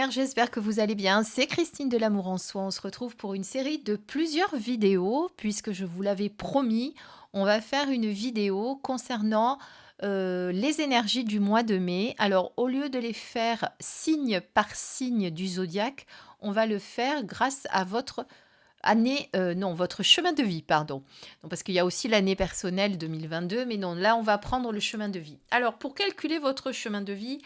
lumière, j'espère que vous allez bien. C'est Christine de l'Amour en Soi. On se retrouve pour une série de plusieurs vidéos, puisque je vous l'avais promis, on va faire une vidéo concernant les énergies du mois de mai. Alors, au lieu de les faire signe par signe du zodiaque, on va le faire grâce à votre année, non, votre chemin de vie, pardon. Non, parce qu'il y a aussi l'année personnelle 2022, mais non, là, on va prendre le chemin de vie. Alors, pour calculer votre chemin de vie,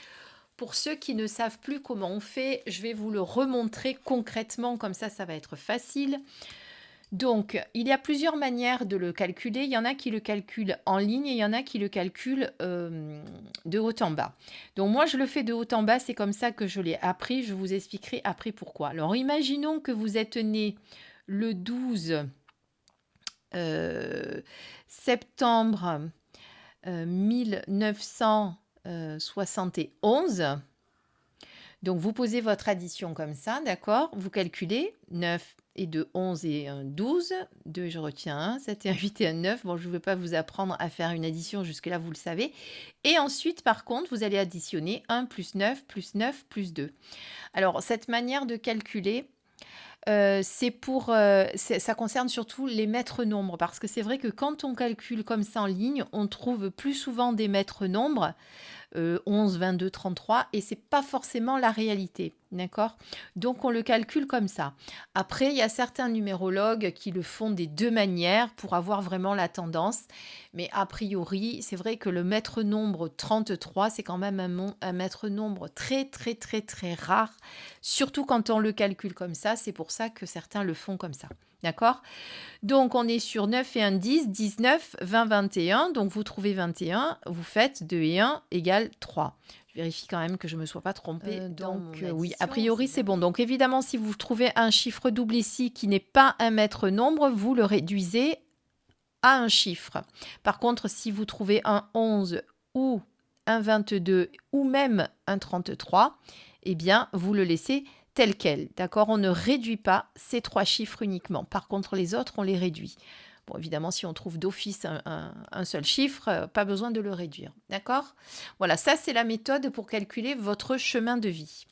pour ceux qui ne savent plus comment on fait, je vais vous le remontrer concrètement, comme ça va être facile. Donc, il y a plusieurs manières de le calculer. Il y en a qui le calculent en ligne et il y en a qui le calculent de haut en bas. Donc, moi, je le fais de haut en bas. C'est comme ça que je l'ai appris. Je vous expliquerai après pourquoi. Alors, imaginons que vous êtes né le 12 septembre 1971. Donc, vous posez votre addition comme ça, d'accord? Vous calculez 9 et 2, 11 et 1, 12. 2, je retiens 1, 7 et 1, 8 et 1, 9. Bon, je ne vais pas vous apprendre à faire une addition, jusque-là, vous le savez. Et ensuite, par contre, vous allez additionner 1 plus 9 plus 9 plus 2. Alors, cette manière de calculer, ça concerne surtout les maîtres nombres, parce que c'est vrai que quand on calcule comme ça en ligne, on trouve plus souvent des maîtres nombres, 11, 22, 33, et c'est pas forcément la réalité, d'accord? Donc on le calcule comme ça. Après, il y a certains numérologues qui le font des deux manières pour avoir vraiment la tendance, mais a priori, c'est vrai que le maître nombre 33, c'est quand même un maître nombre très, très, très, très rare, surtout quand on le calcule comme ça. C'est pour ça que certains le font comme ça, d'accord? Donc, on est sur 9 et 1, 10, 19, 20, 21. Donc, vous trouvez 21, vous faites 2 et 1 égale 3. Je vérifie quand même que je ne me sois pas trompée. Oui, a priori, c'est bon. Donc, évidemment, si vous trouvez un chiffre double ici qui n'est pas un maître nombre, vous le réduisez à un chiffre. Par contre, si vous trouvez un 11 ou un 22 ou même un 33, eh bien, vous le laissez tel quel, d'accord? On ne réduit pas ces trois chiffres uniquement. Par contre, les autres, on les réduit. Bon, évidemment, si on trouve d'office un seul chiffre, pas besoin de le réduire, d'accord? Voilà, ça, c'est la méthode pour calculer votre chemin de vie.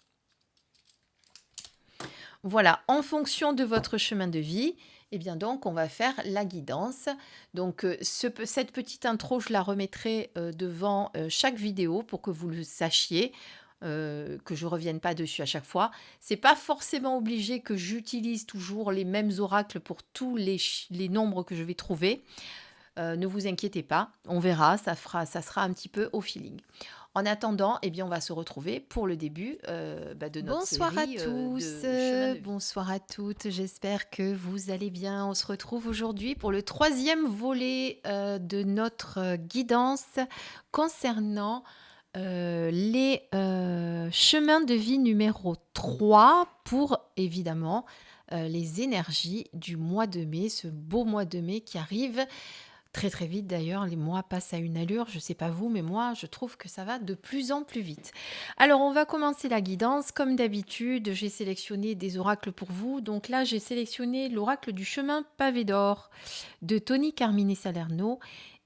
Voilà, en fonction de votre chemin de vie, eh bien donc, on va faire la guidance. Donc, cette petite intro, je la remettrai devant chaque vidéo pour que vous le sachiez. Que je revienne pas dessus à chaque fois. C'est pas forcément obligé que j'utilise toujours les mêmes oracles pour tous les nombres que je vais trouver. Ne vous inquiétez pas, on verra, ça sera un petit peu au feeling. En attendant, eh bien, on va se retrouver pour le début de notre Bonsoir à série tous, de chemin de vie. bonsoir à toutes, j'espère que vous allez bien. On se retrouve aujourd'hui pour le 3e volet de notre guidance concernant les chemins de vie numéro 3 pour évidemment les énergies du mois de mai, ce beau mois de mai qui arrive très très vite. D'ailleurs, les mois passent à une allure, je ne sais pas vous, mais moi je trouve que ça va de plus en plus vite. Alors on va commencer la guidance. Comme d'habitude, j'ai sélectionné des oracles pour vous. Donc là, j'ai sélectionné l'oracle du chemin pavé d'or de Tony Carmine Salerno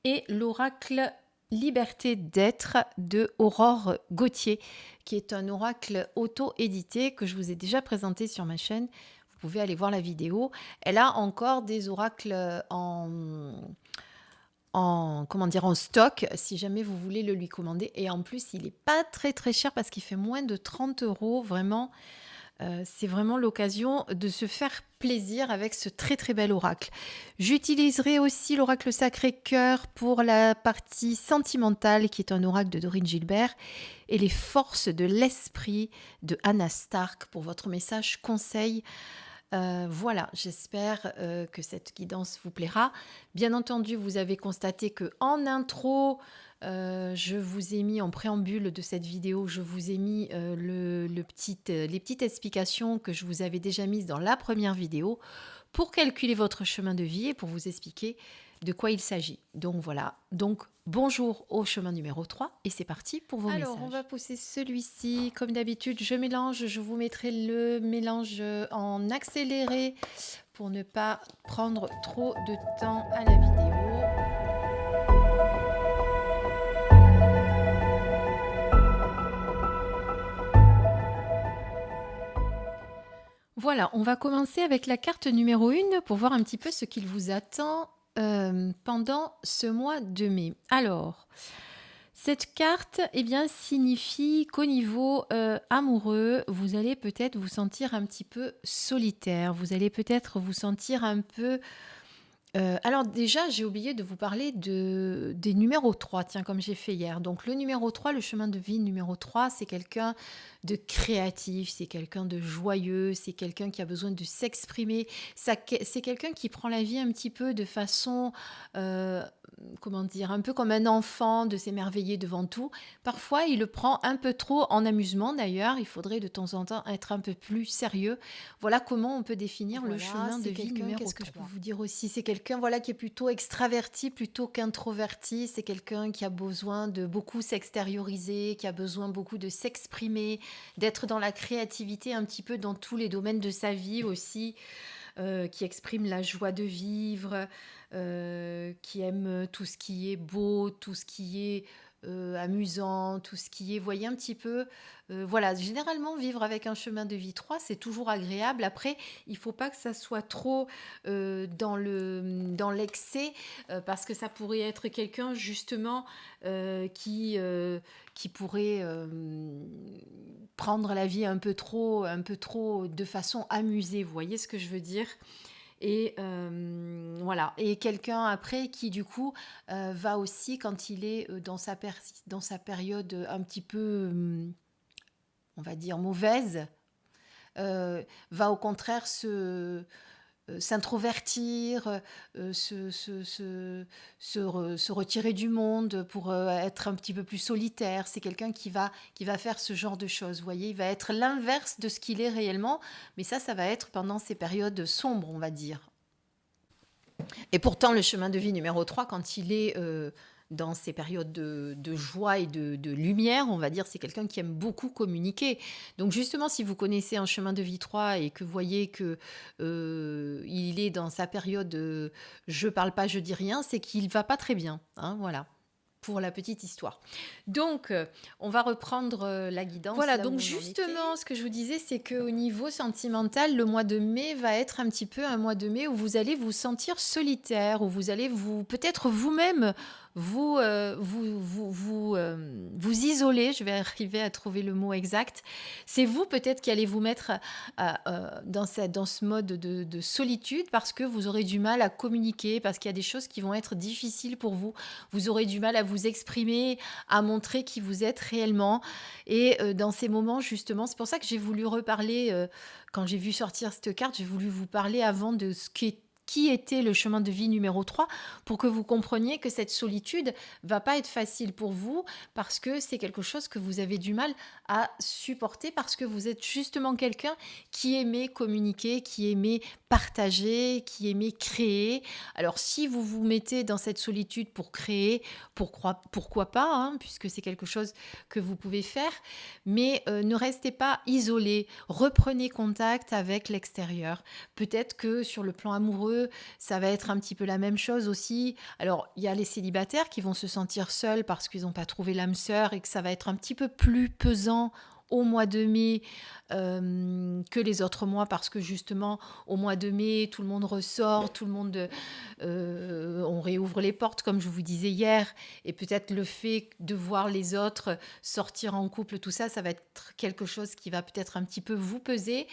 et l'oracle Liberté d'être de Aurore Gauthier, qui est un oracle auto-édité que je vous ai déjà présenté sur ma chaîne. Vous pouvez aller voir la vidéo. Elle a encore des oracles en stock, si jamais vous voulez le lui commander. Et en plus, il n'est pas très très cher parce qu'il fait moins de 30 €. Vraiment, c'est vraiment l'occasion de se faire plaisir avec ce très très bel oracle. J'utiliserai aussi l'oracle Sacré-Cœur pour la partie sentimentale, qui est un oracle de Dorine Gilbert, et les forces de l'esprit de Anna Stark pour votre message conseil. Voilà, j'espère que cette guidance vous plaira. Bien entendu, vous avez constaté que en intro, je vous ai mis en préambule de cette vidéo, je vous ai mis les petites explications que je vous avais déjà mises dans la première vidéo pour calculer votre chemin de vie et pour vous expliquer de quoi il s'agit. Donc voilà, donc bonjour au chemin numéro 3 et c'est parti pour vos messages. Alors on va pousser celui-ci, comme d'habitude je mélange, je vous mettrai le mélange en accéléré pour ne pas prendre trop de temps à la vidéo. Voilà, on va commencer avec la carte numéro 1 pour voir un petit peu ce qu'il vous attend, pendant ce mois de mai. Alors, cette carte, eh bien, signifie qu'au niveau, amoureux, vous allez peut-être vous sentir un petit peu solitaire. Vous allez peut-être vous sentir un peu. Alors déjà, j'ai oublié de vous parler des numéros 3, tiens, comme j'ai fait hier. Donc le numéro 3, le chemin de vie numéro 3, c'est quelqu'un de créatif, c'est quelqu'un de joyeux, c'est quelqu'un qui a besoin de s'exprimer. C'est quelqu'un qui prend la vie un petit peu de façon, euh, comment dire, un peu comme un enfant, de s'émerveiller devant tout. Parfois, il le prend un peu trop en amusement d'ailleurs. Il faudrait de temps en temps être un peu plus sérieux. Voilà comment on peut définir le Voilà, chemin de c'est vie quelqu'un, numéro qu'est-ce que je peux 3. vous dire aussi? C'est quelqu'un, voilà, qui est plutôt extraverti plutôt qu'introverti. C'est quelqu'un qui a besoin de beaucoup s'extérioriser, qui a besoin beaucoup de s'exprimer, d'être dans la créativité un petit peu dans tous les domaines de sa vie aussi, qui exprime la joie de vivre, qui aime tout ce qui est beau, tout ce qui est amusant, tout ce qui est, voyez un petit peu, voilà, généralement vivre avec un chemin de vie 3, c'est toujours agréable. Après, il ne faut pas que ça soit trop dans l'excès, parce que ça pourrait être quelqu'un justement qui pourrait prendre la vie un peu trop de façon amusée. Vous voyez ce que je veux dire? Et voilà. Et quelqu'un après qui du coup va aussi quand il est dans sa période un petit peu, on va dire, mauvaise, va au contraire s'introvertir, se retirer du monde pour être un petit peu plus solitaire. C'est quelqu'un qui va faire ce genre de choses. Vous voyez, il va être l'inverse de ce qu'il est réellement, mais ça va être pendant ces périodes sombres, on va dire. Et pourtant, le chemin de vie numéro 3, quand il est dans ces périodes de joie et de lumière, on va dire, c'est quelqu'un qui aime beaucoup communiquer. Donc justement, si vous connaissez un chemin de vie 3 et que vous voyez que il est dans sa période je parle pas, je dis rien, c'est qu'il va pas très bien. Hein, voilà, pour la petite histoire. Donc, on va reprendre la guidance. Voilà, donc justement, ce que je vous disais, c'est qu'au niveau sentimental, le mois de mai va être un petit peu un mois de mai où vous allez vous sentir solitaire, où vous allez peut-être vous-même vous isoler. Je vais arriver à trouver le mot exact. C'est vous peut-être qui allez vous mettre dans ce mode de solitude parce que vous aurez du mal à communiquer, parce qu'il y a des choses qui vont être difficiles pour vous. Vous aurez du mal à vous exprimer, à montrer qui vous êtes réellement. Et dans ces moments, justement, c'est pour ça que j'ai voulu reparler, quand j'ai vu sortir cette carte, j'ai voulu vous parler avant de qui était le chemin de vie numéro 3 pour que vous compreniez que cette solitude va pas être facile pour vous parce que c'est quelque chose que vous avez du mal à supporter parce que vous êtes justement quelqu'un qui aimait communiquer, qui aimait partager, qui aimait créer. Alors si vous vous mettez dans cette solitude pour créer, pourquoi pas, hein, puisque c'est quelque chose que vous pouvez faire, mais ne restez pas isolé, reprenez contact avec l'extérieur. Peut-être que sur le plan amoureux, ça va être un petit peu la même chose aussi. Alors, il y a les célibataires qui vont se sentir seuls parce qu'ils n'ont pas trouvé l'âme sœur et que ça va être un petit peu plus pesant au mois de mai que les autres mois parce que justement au mois de mai tout le monde ressort, tout le monde on réouvre les portes comme je vous disais hier et peut-être le fait de voir les autres sortir en couple, tout ça, ça va être quelque chose qui va peut-être un petit peu vous peser.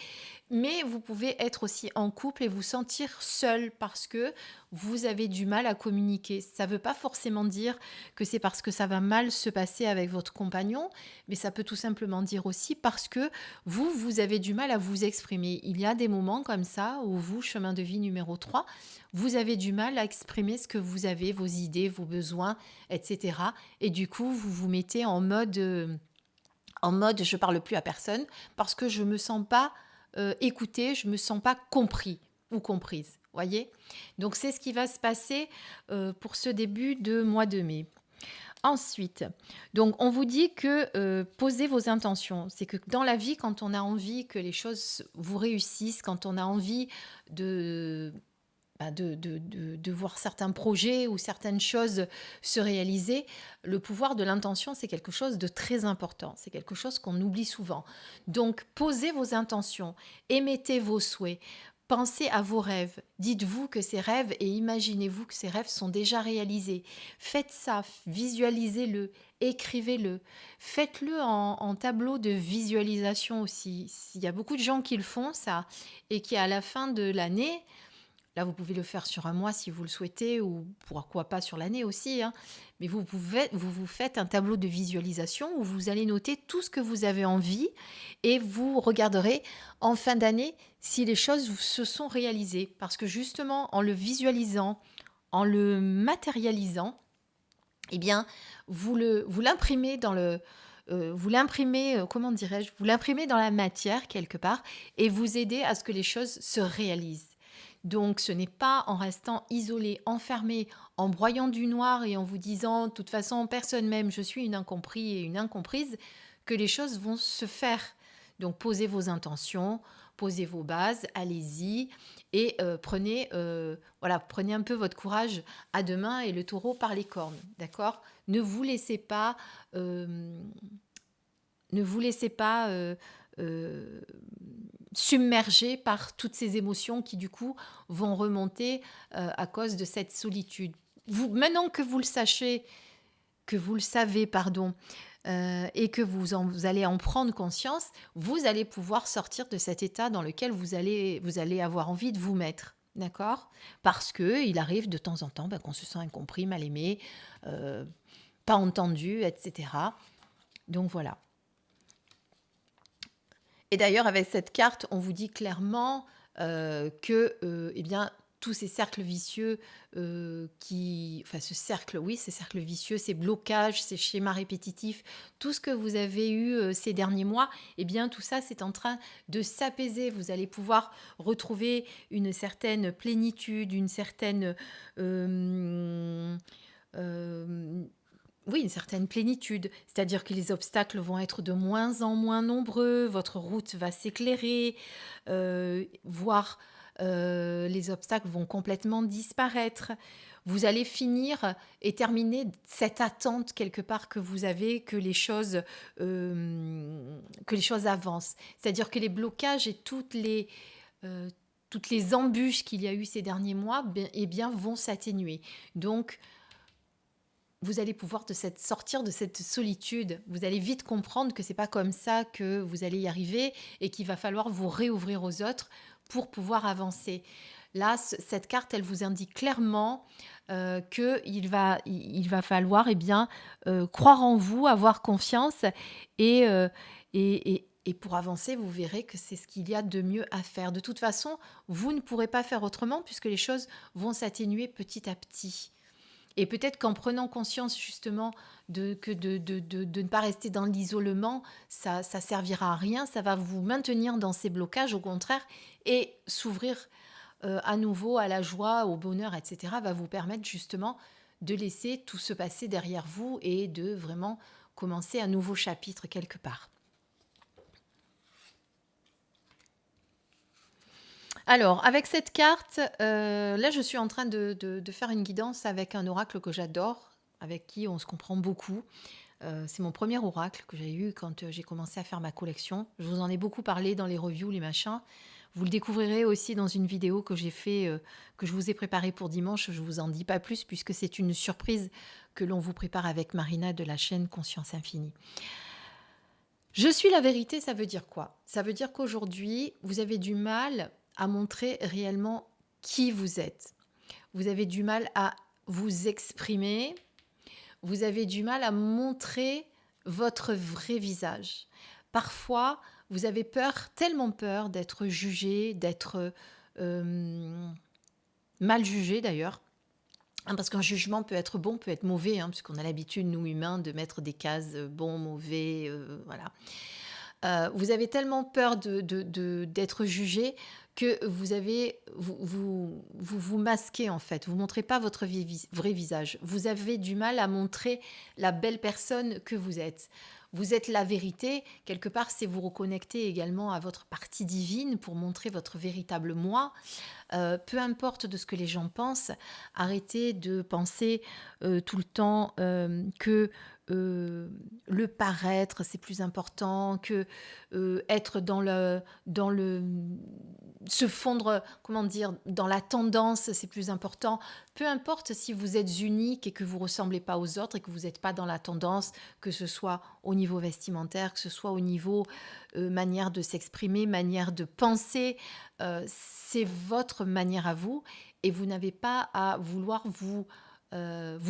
Mais vous pouvez être aussi en couple et vous sentir seul parce que vous avez du mal à communiquer. Ça ne veut pas forcément dire que c'est parce que ça va mal se passer avec votre compagnon, mais ça peut tout simplement dire aussi parce que vous avez du mal à vous exprimer. Il y a des moments comme ça où vous, chemin de vie numéro 3, vous avez du mal à exprimer ce que vous avez, vos idées, vos besoins, etc. Et du coup, vous vous mettez en mode je parle plus à personne parce que je me sens pas écoutée, je me sens pas compris ou comprise. Voyez. Donc c'est ce qui va se passer pour ce début de mois de mai. Ensuite, donc on vous dit que posez vos intentions. C'est que dans la vie, quand on a envie que les choses vous réussissent, quand on a envie de de voir certains projets ou certaines choses se réaliser. Le pouvoir de l'intention, c'est quelque chose de très important. C'est quelque chose qu'on oublie souvent. Donc, posez vos intentions, émettez vos souhaits, pensez à vos rêves. Dites-vous que ces rêves et imaginez-vous que ces rêves sont déjà réalisés. Faites ça, visualisez-le, écrivez-le. Faites-le en tableau de visualisation aussi. Il y a beaucoup de gens qui le font, ça, et qui, à la fin de l'année, là, vous pouvez le faire sur un mois si vous le souhaitez, ou pourquoi pas sur l'année aussi, hein. Mais vous faites un tableau de visualisation où vous allez noter tout ce que vous avez envie et vous regarderez en fin d'année si les choses se sont réalisées. Parce que justement, en le visualisant, en le matérialisant, eh bien, vous l'imprimez dans le, vous l'imprimez, comment dirais-je, vous l'imprimez dans la matière quelque part et vous aidez à ce que les choses se réalisent. Donc, ce n'est pas en restant isolé, enfermé, en broyant du noir et en vous disant, de toute façon, personne m'aime, je suis une incomprise et une incomprise, que les choses vont se faire. Donc, posez vos intentions, posez vos bases, allez-y et prenez un peu votre courage à deux mains et le taureau par les cornes, d'accord? Ne vous laissez pas, euh, ne vous laissez pas euh, submerger par toutes ces émotions qui du coup vont remonter à cause de cette solitude. Maintenant que vous le sachez, que vous le savez, pardon, et que vous allez en prendre conscience, vous allez pouvoir sortir de cet état dans lequel vous allez avoir envie de vous mettre. D'accord? Parce qu'il arrive de temps en temps qu'on se sent incompris, mal aimé, pas entendu, etc. Donc voilà. Et d'ailleurs, avec cette carte, on vous dit clairement que eh bien, tous ces cercles vicieux ces cercles vicieux, ces blocages, ces schémas répétitifs, tout ce que vous avez eu ces derniers mois, eh bien, tout ça, c'est en train de s'apaiser. Vous allez pouvoir retrouver une certaine plénitude, une certaine... oui, une certaine plénitude, c'est-à-dire que les obstacles vont être de moins en moins nombreux, votre route va s'éclairer, voire les obstacles vont complètement disparaître. Vous allez finir et terminer cette attente quelque part que vous avez que les choses avancent. C'est-à-dire que les blocages et toutes les embûches qu'il y a eu ces derniers mois, eh bien, vont s'atténuer. Donc, vous allez pouvoir sortir de cette solitude. Vous allez vite comprendre que c'est pas comme ça que vous allez y arriver et qu'il va falloir vous réouvrir aux autres pour pouvoir avancer. Là, cette carte, elle vous indique clairement qu'il va falloir croire en vous, avoir confiance et, et pour avancer, vous verrez que c'est ce qu'il y a de mieux à faire. De toute façon, vous ne pourrez pas faire autrement puisque les choses vont s'atténuer petit à petit. Et peut-être qu'en prenant conscience justement de ne pas rester dans l'isolement, ça servira à rien, ça va vous maintenir dans ces blocages au contraire et s'ouvrir à nouveau à la joie, au bonheur, etc. va vous permettre justement de laisser tout se passer derrière vous et de vraiment commencer un nouveau chapitre quelque part. Alors, avec cette carte, là, je suis en train de faire une guidance avec un oracle que j'adore, avec qui on se comprend beaucoup. C'est mon premier oracle que j'ai eu quand j'ai commencé à faire ma collection. Je vous en ai beaucoup parlé dans les reviews, les machins. Vous le découvrirez aussi dans une vidéo que j'ai fait, que je vous ai préparée pour dimanche. Je ne vous en dis pas plus puisque c'est une surprise que l'on vous prépare avec Marina de la chaîne Conscience Infinie. Je suis la vérité, ça veut dire quoi? Ça veut dire qu'aujourd'hui, vous avez du mal à montrer réellement qui vous êtes. Vous avez du mal à vous exprimer. Vous avez du mal à montrer votre vrai visage. Parfois, vous avez peur, tellement peur d'être jugé, d'être mal jugé d'ailleurs. Parce qu'un jugement peut être bon, peut être mauvais, puisqu'on a l'habitude, nous humains, de mettre des cases bon, mauvais, voilà. Vous avez tellement peur d'être jugé que vous masquez en fait. Vous ne montrez pas votre vrai visage. Vous avez du mal à montrer la belle personne que vous êtes. vous êtes la vérité. Quelque part, c'est vous reconnecter également à votre partie divine pour montrer votre véritable moi. Peu importe de ce que les gens pensent, arrêtez de penser tout le temps que le paraître c'est plus important que être dans le se fondre, comment dire, dans la tendance, c'est plus important. Peu importe si vous êtes unique et que vous ressemblez pas aux autres et que vous n'êtes pas dans la tendance, que ce soit au niveau vestimentaire, que ce soit au niveau manière de s'exprimer, manière de penser, c'est votre manière à vous et vous n'avez pas à vouloir vous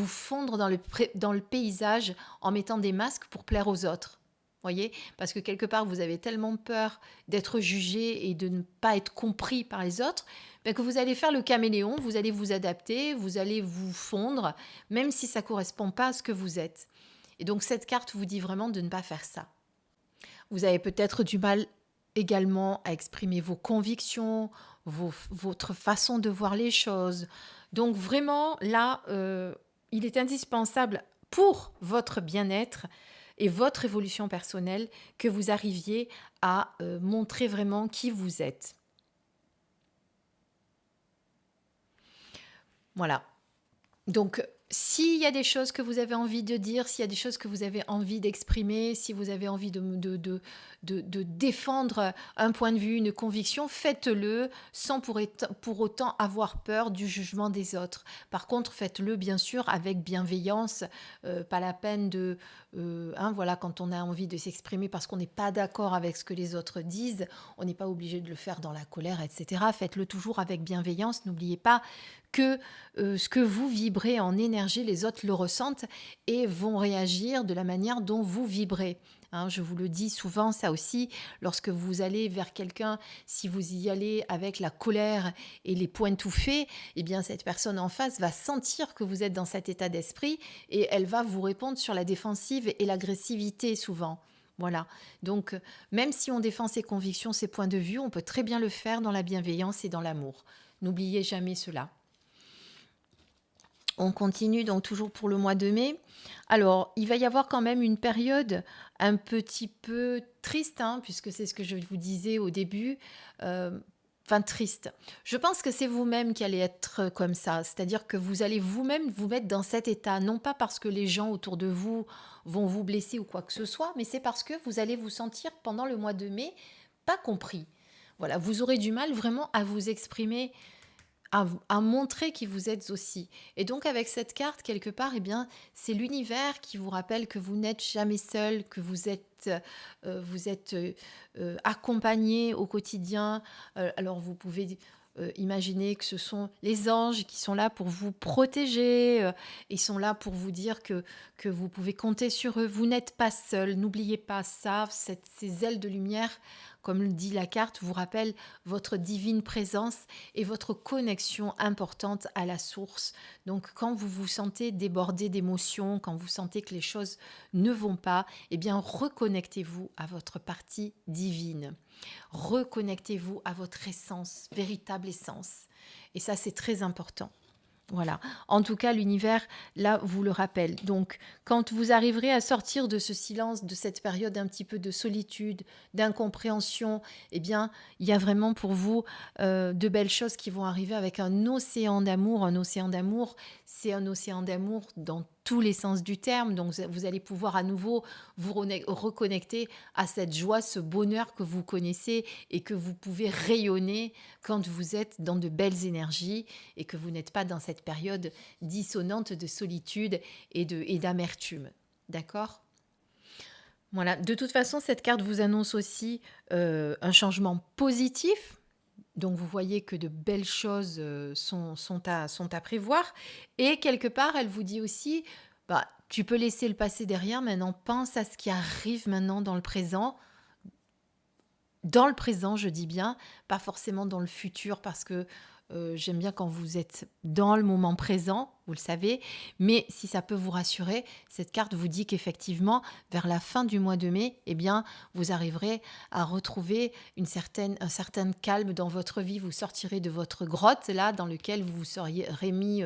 fondre dans le paysage en mettant des masques pour plaire aux autres. Voyez, parce que quelque part vous avez tellement peur d'être jugé et de ne pas être compris par les autres, ben que vous allez faire le caméléon, vous allez vous adapter, vous allez vous fondre, même si ça ne correspond pas à ce que vous êtes. Et donc cette carte vous dit vraiment de ne pas faire ça. Vous avez peut-être du mal également à exprimer vos convictions, votre façon de voir les choses. Donc vraiment, là, il est indispensable pour votre bien-être et votre évolution personnelle que vous arriviez à montrer vraiment qui vous êtes. Voilà. Donc, s'il y a des choses que vous avez envie de dire, s'il y a des choses que vous avez envie d'exprimer, si vous avez envie de défendre un point de vue, une conviction, faites-le sans pour autant avoir peur du jugement des autres. Par contre, faites-le bien sûr avec bienveillance, pas la peine voilà, quand on a envie de s'exprimer parce qu'on n'est pas d'accord avec ce que les autres disent, on n'est pas obligé de le faire dans la colère, etc. Faites-le toujours avec bienveillance. N'oubliez pas que ce que vous vibrez en énergie, les autres le ressentent et vont réagir de la manière dont vous vibrez. Hein, je vous le dis souvent, ça aussi, lorsque vous allez vers quelqu'un, si vous y allez avec la colère et les poings tout faits, eh bien cette personne en face va sentir que vous êtes dans cet état d'esprit et elle va vous répondre sur la défensive et l'agressivité souvent. Voilà. Donc, même si on défend ses convictions, ses points de vue, on peut très bien le faire dans la bienveillance et dans l'amour. N'oubliez jamais cela. On continue donc toujours pour le mois de mai. Alors, il va y avoir quand même une période un petit peu triste, hein, puisque c'est ce que je vous disais au début. Triste. Je pense que c'est vous-même qui allez être comme ça. C'est-à-dire que vous allez vous-même vous mettre dans cet état. Non pas parce que les gens autour de vous vont vous blesser ou quoi que ce soit, mais c'est parce que vous allez vous sentir pendant le mois de mai pas compris. Voilà, vous aurez du mal vraiment à vous exprimer à montrer qui vous êtes aussi. Et donc avec cette carte, quelque part, eh bien, c'est l'univers qui vous rappelle que vous n'êtes jamais seul, que vous êtes accompagné au quotidien. Alors vous pouvez imaginer que ce sont les anges qui sont là pour vous protéger, ils sont là pour vous dire que vous pouvez compter sur eux. Vous n'êtes pas seul, n'oubliez pas ça, ces ailes de lumière, comme le dit la carte, vous rappellent votre divine présence et votre connexion importante à la source. Donc quand vous vous sentez débordé d'émotions, quand vous sentez que les choses ne vont pas, eh bien reconnectez-vous à votre partie divine. Reconnectez-vous à votre essence, véritable essence. Et ça, c'est très important. Voilà. En tout cas, l'univers, là, vous le rappelle. Donc, quand vous arriverez à sortir de ce silence, de cette période un petit peu de solitude, d'incompréhension, eh bien, il y a vraiment pour vous de belles choses qui vont arriver avec un océan d'amour. Un océan d'amour, c'est un océan d'amour dans tous les sens du terme. Donc, vous allez pouvoir à nouveau vous reconnecter à cette joie, ce bonheur que vous connaissez et que vous pouvez rayonner quand vous êtes dans de belles énergies et que vous n'êtes pas dans cette période dissonante de solitude et d'amertume. D'accord ? Voilà. De toute façon, cette carte vous annonce aussi un changement positif. Donc, vous voyez que de belles choses sont à prévoir. Et quelque part, elle vous dit aussi, tu peux laisser le passé derrière, maintenant pense à ce qui arrive maintenant dans le présent. Dans le présent, je dis bien, pas forcément dans le futur, parce que J'aime bien quand vous êtes dans le moment présent, vous le savez, mais si ça peut vous rassurer, cette carte vous dit qu'effectivement, vers la fin du mois de mai, eh bien, vous arriverez à retrouver un certain calme dans votre vie. Vous sortirez de votre grotte, là, dans lequel vous vous seriez remis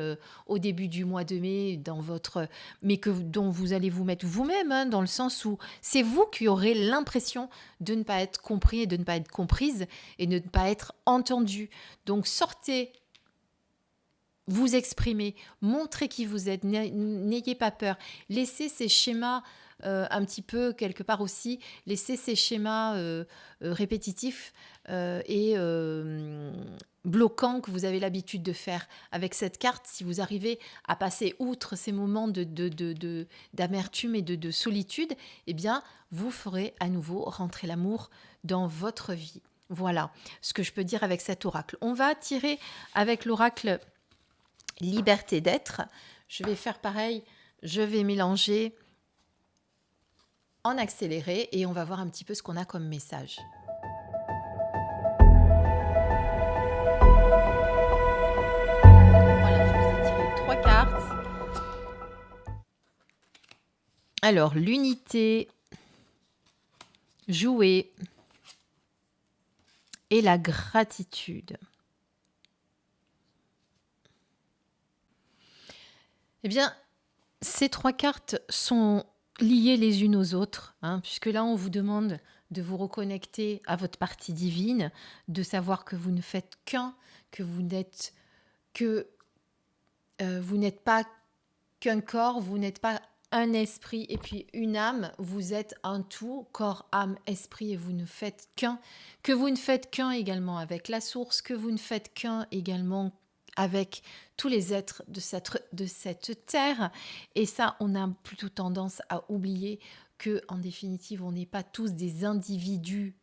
au début du mois de mai, mais dont vous allez vous mettre vous-même, hein, dans le sens où c'est vous qui aurez l'impression de ne pas être compris et de ne pas être comprise et de ne pas être entendu. Donc sortez, vous exprimez, montrez qui vous êtes, n'ayez pas peur. Laissez ces schémas un petit peu quelque part aussi, laissez ces schémas répétitifs et bloquants que vous avez l'habitude de faire. Avec cette carte, si vous arrivez à passer outre ces moments d'amertume et de solitude, eh bien, vous ferez à nouveau rentrer l'amour dans votre vie. Voilà ce que je peux dire avec cet oracle. On va tirer avec l'oracle Liberté d'être. Je vais faire pareil, je vais mélanger en accéléré et on va voir un petit peu ce qu'on a comme message. Voilà, je vous ai tiré 3 cartes. Alors, l'unité, jouer et la gratitude. Eh bien, ces 3 cartes sont liées les unes aux autres, hein, puisque là, on vous demande de vous reconnecter à votre partie divine, de savoir que vous ne faites qu'un, que vous n'êtes pas qu'un corps, vous n'êtes pas un esprit et puis une âme, vous êtes un tout, corps, âme, esprit, et vous ne faites qu'un, que vous ne faites qu'un également avec la source, que vous ne faites qu'un également avec tous les êtres de cette terre. Et ça, on a plutôt tendance à oublier que, en définitive, on n'est pas tous des individus,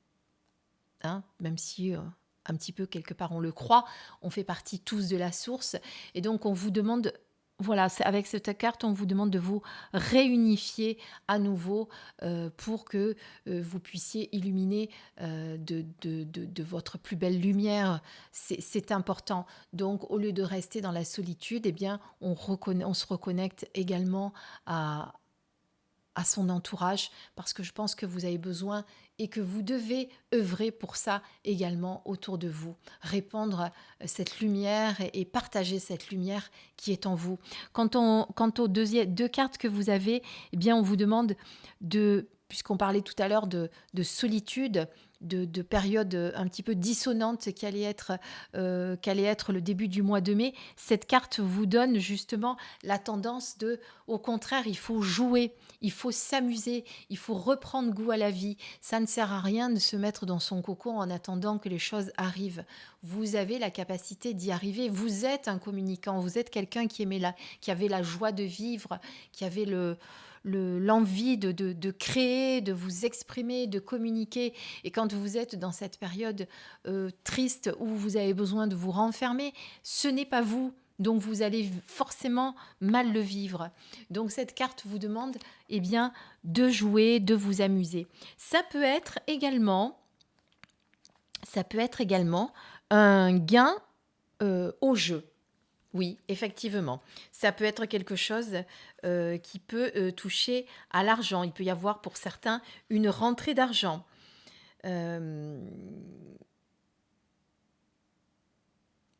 hein, même si un petit peu quelque part on le croit, on fait partie tous de la source. Et donc, on vous demande, voilà, avec cette carte, on vous demande de vous réunifier à nouveau pour que vous puissiez illuminer de votre plus belle lumière. C'est important. Donc, au lieu de rester dans la solitude, eh bien, on se reconnecte également à son entourage, parce que je pense que vous avez besoin et que vous devez œuvrer pour ça également autour de vous, répandre cette lumière et partager cette lumière qui est en vous. Quant aux deux cartes que vous avez, eh bien, on vous demande puisqu'on parlait tout à l'heure de solitude, de période un petit peu dissonante qu'allait être le début du mois de mai, cette carte vous donne justement la tendance au contraire, il faut jouer, il faut s'amuser, il faut reprendre goût à la vie. Ça ne sert à rien de se mettre dans son cocon en attendant que les choses arrivent. Vous avez la capacité d'y arriver. Vous êtes un communicant, vous êtes quelqu'un qui avait la joie de vivre, qui avait l'envie de créer, de vous exprimer, de communiquer. Et quand vous êtes dans cette période triste où vous avez besoin de vous renfermer, ce n'est pas vous. Donc vous allez forcément mal le vivre. Donc cette carte vous demande de jouer, de vous amuser. Ça peut être également un gain au jeu. Oui, effectivement. Ça peut être quelque chose qui peut toucher à l'argent. Il peut y avoir pour certains une rentrée d'argent.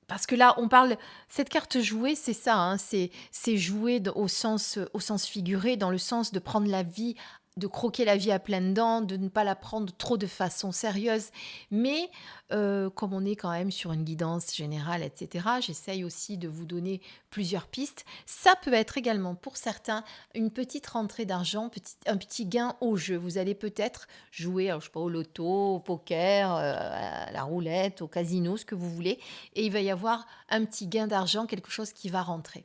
Parce que là, on parle, cette carte jouer, c'est ça, hein, c'est jouer au sens figuré, dans le sens de prendre la vie, de croquer la vie à pleines dents, de ne pas la prendre trop de façon sérieuse. Mais comme on est quand même sur une guidance générale, etc., j'essaye aussi de vous donner plusieurs pistes. Ça peut être également pour certains une petite rentrée d'argent, un petit gain au jeu. Vous allez peut-être jouer, alors, je sais pas, au loto, au poker, à la roulette, au casino, ce que vous voulez, et il va y avoir un petit gain d'argent, quelque chose qui va rentrer.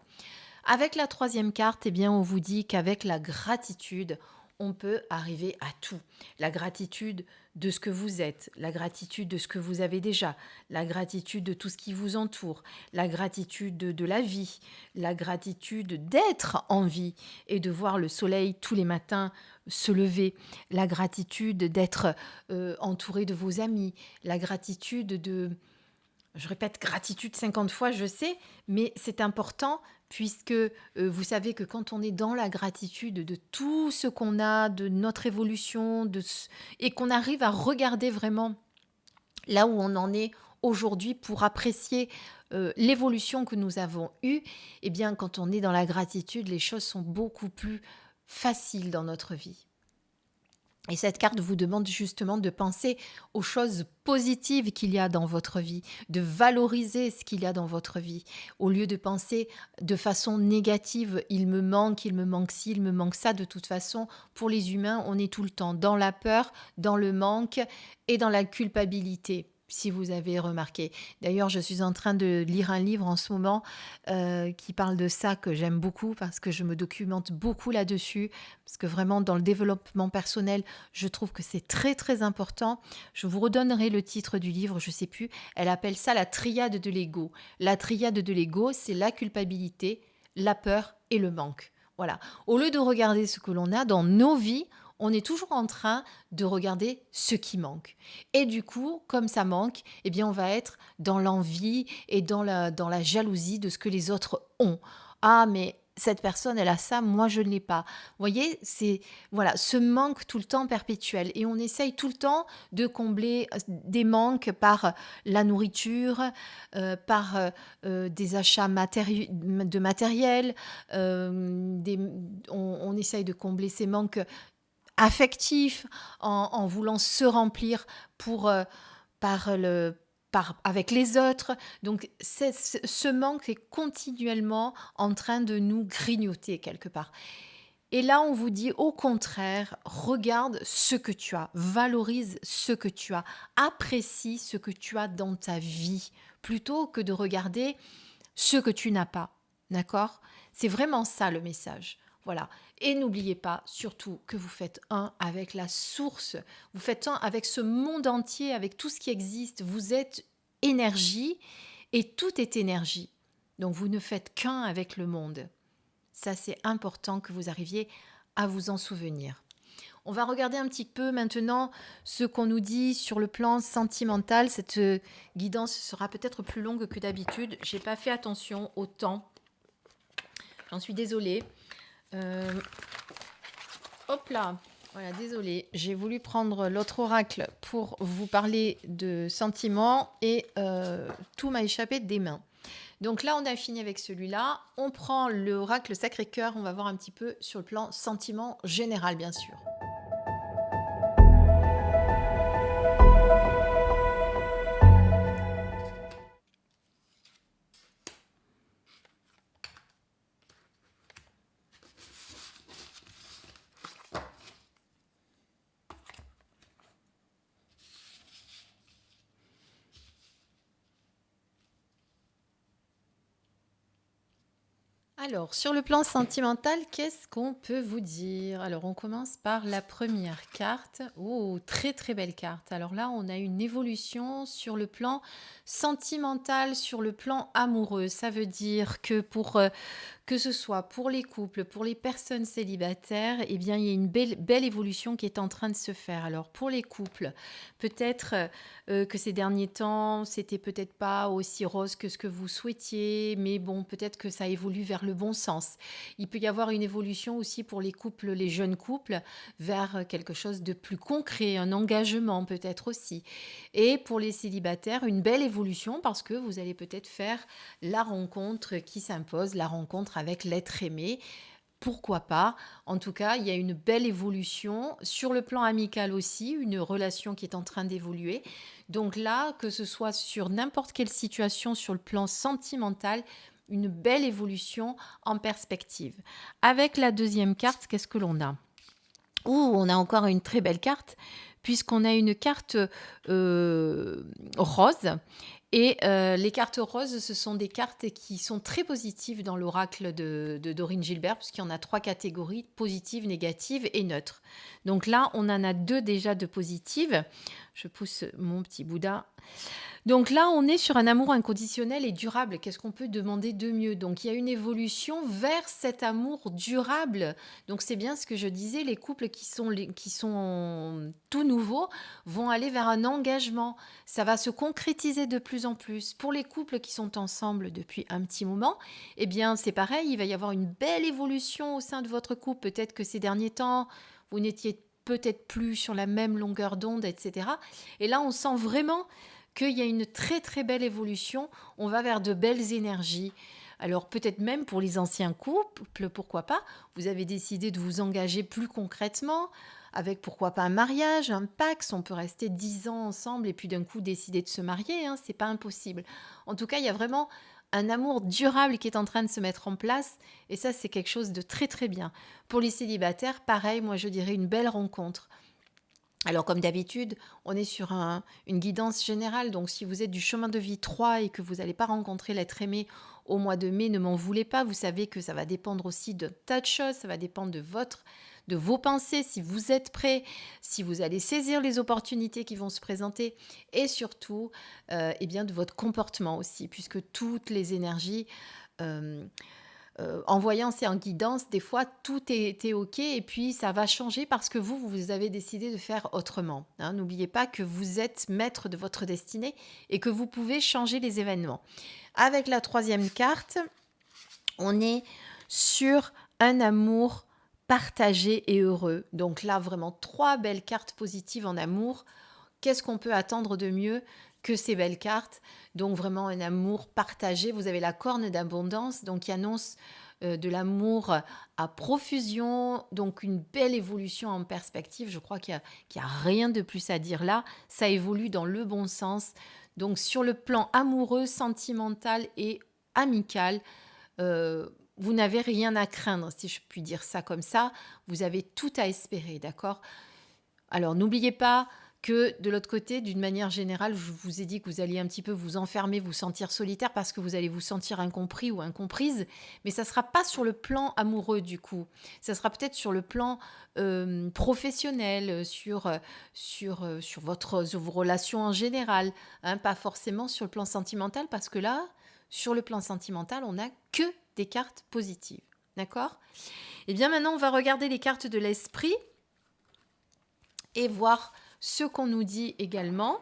Avec la 3e carte, eh bien, on vous dit qu'avec la gratitude, on peut arriver à tout. La gratitude de ce que vous êtes, la gratitude de ce que vous avez déjà, la gratitude de tout ce qui vous entoure, la gratitude de la vie, la gratitude d'être en vie et de voir le soleil tous les matins se lever, la gratitude d'être entouré de vos amis, la gratitude Je répète gratitude 50 fois, je sais, mais c'est important puisque vous savez que quand on est dans la gratitude de tout ce qu'on a, de notre évolution, et qu'on arrive à regarder vraiment là où on en est aujourd'hui pour apprécier l'évolution que nous avons eue, eh bien, quand on est dans la gratitude, les choses sont beaucoup plus faciles dans notre vie. Et cette carte vous demande justement de penser aux choses positives qu'il y a dans votre vie, de valoriser ce qu'il y a dans votre vie, au lieu de penser de façon négative, il me manque ci, il me manque ça. De toute façon, pour les humains, on est tout le temps dans la peur, dans le manque et dans la culpabilité. Si vous avez remarqué. D'ailleurs, je suis en train de lire un livre en ce moment qui parle de ça, que j'aime beaucoup parce que je me documente beaucoup là-dessus. Parce que vraiment, dans le développement personnel, je trouve que c'est très, très important. Je vous redonnerai le titre du livre, je ne sais plus. Elle appelle ça la triade de l'ego. La triade de l'ego, c'est la culpabilité, la peur et le manque. Voilà. Au lieu de regarder ce que l'on a dans nos vies, on est toujours en train de regarder ce qui manque. Et du coup, comme ça manque, eh bien, on va être dans l'envie et dans la jalousie de ce que les autres ont. Ah, mais cette personne, elle a ça, moi, je ne l'ai pas. Vous voyez, c'est voilà, ce manque tout le temps perpétuel. Et on essaye tout le temps de combler des manques par la nourriture, par des achats de matériel. On essaye de combler ces manques affectif, en voulant se remplir pour, par le, avec les autres. Donc, ce manque est continuellement en train de nous grignoter quelque part. Et là, on vous dit au contraire, regarde ce que tu as, valorise ce que tu as, apprécie ce que tu as dans ta vie, plutôt que de regarder ce que tu n'as pas. D'accord ? C'est vraiment ça le message. Voilà. Et n'oubliez pas surtout que vous faites un avec la source, vous faites un avec ce monde entier, avec tout ce qui existe. Vous êtes énergie et tout est énergie. Donc vous ne faites qu'un avec le monde. Ça, c'est important que vous arriviez à vous en souvenir. On va regarder un petit peu maintenant ce qu'on nous dit sur le plan sentimental. Cette guidance sera peut-être plus longue que d'habitude. Je n'ai pas fait attention au temps. J'en suis désolée. Hop là, voilà, désolée. J'ai voulu prendre l'autre oracle pour vous parler de sentiments et tout m'a échappé des mains. Donc là, on a fini avec celui-là. On prend l'oracle Sacré-Cœur. On va voir un petit peu sur le plan sentiment général, bien sûr. Alors, sur le plan sentimental, qu'est-ce qu'on peut vous dire? Alors, on commence par la première carte. Oh, très très belle carte. Alors là, on a une évolution sur le plan sentimental, sur le plan amoureux. Ça veut dire que que ce soit pour les couples, pour les personnes célibataires, eh bien, il y a une belle évolution qui est en train de se faire. Alors, pour les couples, peut-être que ces derniers temps, c'était peut-être pas aussi rose que ce que vous souhaitiez, mais bon, peut-être que ça évolue vers le bon sens. Il peut y avoir une évolution aussi pour les couples, les jeunes couples, vers quelque chose de plus concret, un engagement peut-être aussi. Et pour les célibataires, une belle évolution parce que vous allez peut-être faire la rencontre qui s'impose, la rencontre avec l'être aimé. Pourquoi pas? En tout cas, il y a une belle évolution. Sur le plan amical aussi, une relation qui est en train d'évoluer. Donc là, que ce soit sur n'importe quelle situation, sur le plan sentimental, une belle évolution en perspective. Avec la deuxième carte, qu'est-ce que l'on a? On a encore une très belle carte, puisqu'on a une carte rose. Et les cartes roses, ce sont des cartes qui sont très positives dans l'oracle de Dorine Gilbert, puisqu'il y en a 3 catégories, positives, négatives et neutres. Donc là, on en a 2 déjà de positives. Je pousse mon petit Bouddha. Donc là, on est sur un amour inconditionnel et durable. Qu'est-ce qu'on peut demander de mieux? Donc il y a une évolution vers cet amour durable. Donc c'est bien ce que je disais, les couples qui sont tout nouveaux vont aller vers un engagement. Ça va se concrétiser de plus en plus. Pour les couples qui sont ensemble depuis un petit moment, eh bien c'est pareil, il va y avoir une belle évolution au sein de votre couple. Peut-être que ces derniers temps, vous n'étiez peut-être plus sur la même longueur d'onde, etc. Et là, on sent vraiment qu'il y a une très très belle évolution, on va vers de belles énergies. Alors peut-être même pour les anciens couples, pourquoi pas, vous avez décidé de vous engager plus concrètement, avec pourquoi pas un mariage, un Pacs, on peut rester 10 ans ensemble et puis d'un coup décider de se marier, hein, c'est pas impossible. En tout cas, il y a vraiment un amour durable qui est en train de se mettre en place et ça c'est quelque chose de très très bien. Pour les célibataires, pareil, moi je dirais une belle rencontre. Alors, comme d'habitude, on est sur une guidance générale. Donc, si vous êtes du chemin de vie 3 et que vous n'allez pas rencontrer l'être aimé au mois de mai, ne m'en voulez pas. Vous savez que ça va dépendre aussi de tas de choses. Ça va dépendre de vos pensées, si vous êtes prêt, si vous allez saisir les opportunités qui vont se présenter et surtout, eh bien, de votre comportement aussi, puisque toutes les énergies euh, en voyance et en guidance, des fois, tout était OK et puis ça va changer parce que vous avez décidé de faire autrement. Hein. N'oubliez pas que vous êtes maître de votre destinée et que vous pouvez changer les événements. Avec la troisième carte, on est sur un amour partagé et heureux. Donc là, vraiment, 3 belles cartes positives en amour. Qu'est-ce qu'on peut attendre de mieux que ces belles cartes? Donc vraiment un amour partagé. Vous avez la corne d'abondance, donc qui annonce de l'amour à profusion, donc une belle évolution en perspective. Je crois qu'il y a rien de plus à dire là. Ça évolue dans le bon sens. Donc sur le plan amoureux, sentimental et amical, euh, vous n'avez rien à craindre, si je puis dire ça comme ça. Vous avez tout à espérer, d'accord? Alors n'oubliez pas que de l'autre côté, d'une manière générale, je vous ai dit que vous alliez un petit peu vous enfermer, vous sentir solitaire parce que vous allez vous sentir incompris ou incomprise, mais ça ne sera pas sur le plan amoureux du coup. Ça sera peut-être sur le plan professionnel, sur vos relations en général, hein, pas forcément sur le plan sentimental parce que là, sur le plan sentimental, on n'a que des cartes positives. D'accord? Et bien maintenant, on va regarder les cartes de l'esprit et voir ce qu'on nous dit également.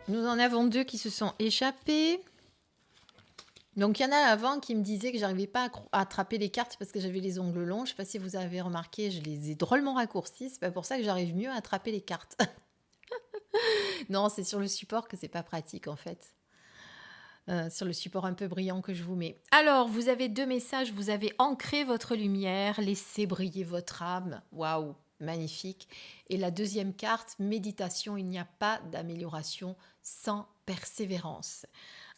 Nous en avons 2 qui se sont échappés. Donc il y en a avant qui me disaient que j'arrivais pas à attraper les cartes parce que j'avais les ongles longs. Je ne sais pas si vous avez remarqué, je les ai drôlement raccourcis. C'est pas pour ça que j'arrive mieux à attraper les cartes. Non, c'est sur le support que c'est pas pratique en fait. Sur le support un peu brillant que je vous mets. Alors, vous avez 2 messages. Vous avez ancré votre lumière, laissé briller votre âme. Waouh, magnifique. Et la deuxième carte, méditation. Il n'y a pas d'amélioration sans persévérance.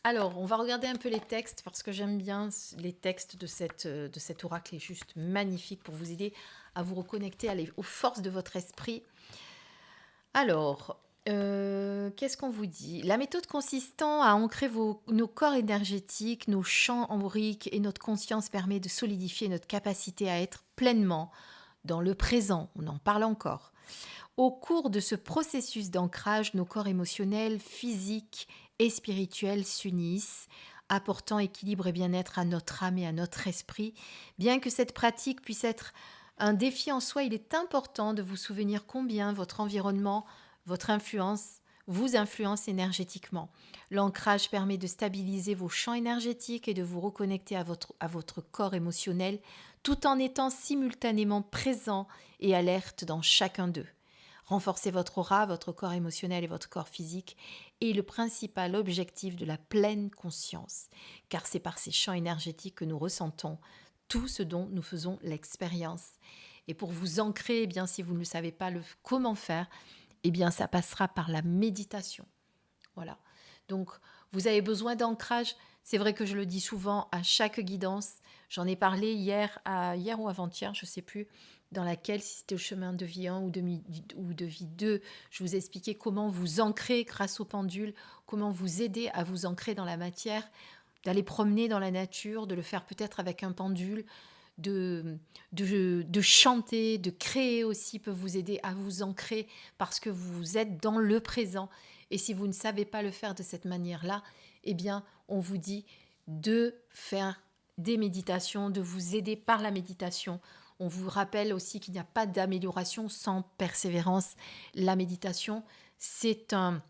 Alors, on va regarder un peu les textes parce que j'aime bien les textes de cet oracle. Est juste magnifique pour vous aider à vous reconnecter aux forces de votre esprit. Alors, qu'est-ce qu'on vous dit? La méthode consistant à ancrer nos corps énergétiques, nos champs auriques et notre conscience permet de solidifier notre capacité à être pleinement dans le présent. On en parle encore. Au cours de ce processus d'ancrage, nos corps émotionnels, physiques et spirituels s'unissent, apportant équilibre et bien-être à notre âme et à notre esprit. Bien que cette pratique puisse être un défi en soi, il est important de vous souvenir combien votre environnement, votre influence, vous influence énergétiquement. L'ancrage permet de stabiliser vos champs énergétiques et de vous reconnecter à votre corps émotionnel tout en étant simultanément présent et alerte dans chacun d'eux. Renforcer votre aura, votre corps émotionnel et votre corps physique est le principal objectif de la pleine conscience, car c'est par ces champs énergétiques que nous ressentons tout ce dont nous faisons l'expérience. Et pour vous ancrer, eh bien, si vous ne savez pas comment faire, eh bien, ça passera par la méditation. Voilà. Donc, vous avez besoin d'ancrage. C'est vrai que je le dis souvent à chaque guidance. J'en ai parlé hier ou avant-hier, je ne sais plus, dans laquelle, si c'était au chemin de vie 1 ou de vie 2, je vous expliquais comment vous ancrer grâce au pendule, comment vous aider à vous ancrer dans la matière, d'aller promener dans la nature, de le faire peut-être avec un pendule, de chanter, de créer aussi peut vous aider à vous ancrer parce que vous êtes dans le présent. Et si vous ne savez pas le faire de cette manière-là, eh bien, on vous dit de faire des méditations, de vous aider par la méditation. On vous rappelle aussi qu'il n'y a pas d'amélioration sans persévérance. La méditation, c'est un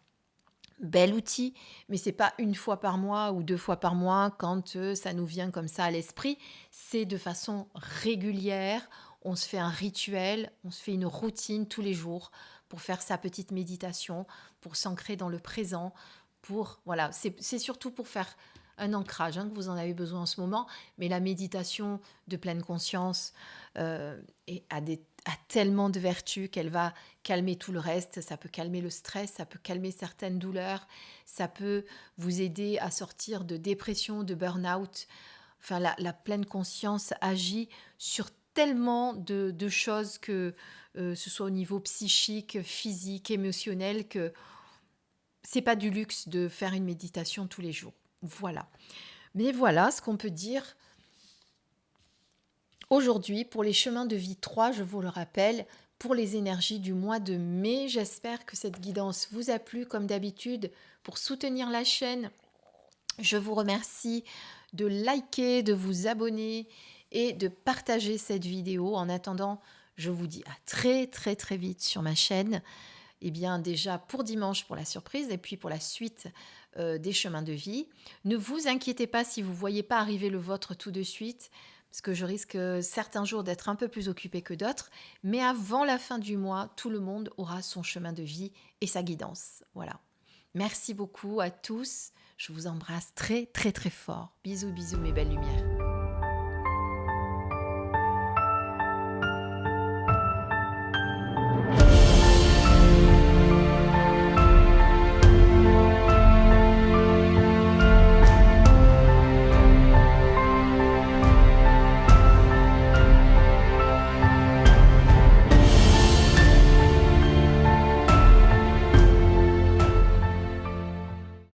bel outil, mais c'est pas une fois par mois ou 2 fois par mois quand ça nous vient comme ça à l'esprit. C'est de façon régulière. On se fait un rituel, on se fait une routine tous les jours pour faire sa petite méditation, pour s'ancrer dans le présent, pour voilà, c'est surtout pour faire un ancrage que vous en avez besoin en ce moment, mais la méditation de pleine conscience a tellement de vertus qu'elle va calmer tout le reste. Ça peut calmer le stress, ça peut calmer certaines douleurs, ça peut vous aider à sortir de dépression, de burn-out. Enfin, la pleine conscience agit sur tellement de choses que ce soit au niveau psychique, physique, émotionnel, que c'est pas du luxe de faire une méditation tous les jours. Voilà. Mais voilà ce qu'on peut dire aujourd'hui pour les chemins de vie 3, je vous le rappelle, pour les énergies du mois de mai. J'espère que cette guidance vous a plu. Comme d'habitude, pour soutenir la chaîne, je vous remercie de liker, de vous abonner et de partager cette vidéo. En attendant, je vous dis à très très très vite sur ma chaîne. Eh bien déjà pour dimanche pour la surprise et puis pour la suite des chemins de vie. Ne vous inquiétez pas si vous ne voyez pas arriver le vôtre tout de suite, parce que je risque certains jours d'être un peu plus occupée que d'autres, mais avant la fin du mois, tout le monde aura son chemin de vie et sa guidance. Voilà. Merci beaucoup à tous. Je vous embrasse très très très fort. Bisous bisous mes belles lumières.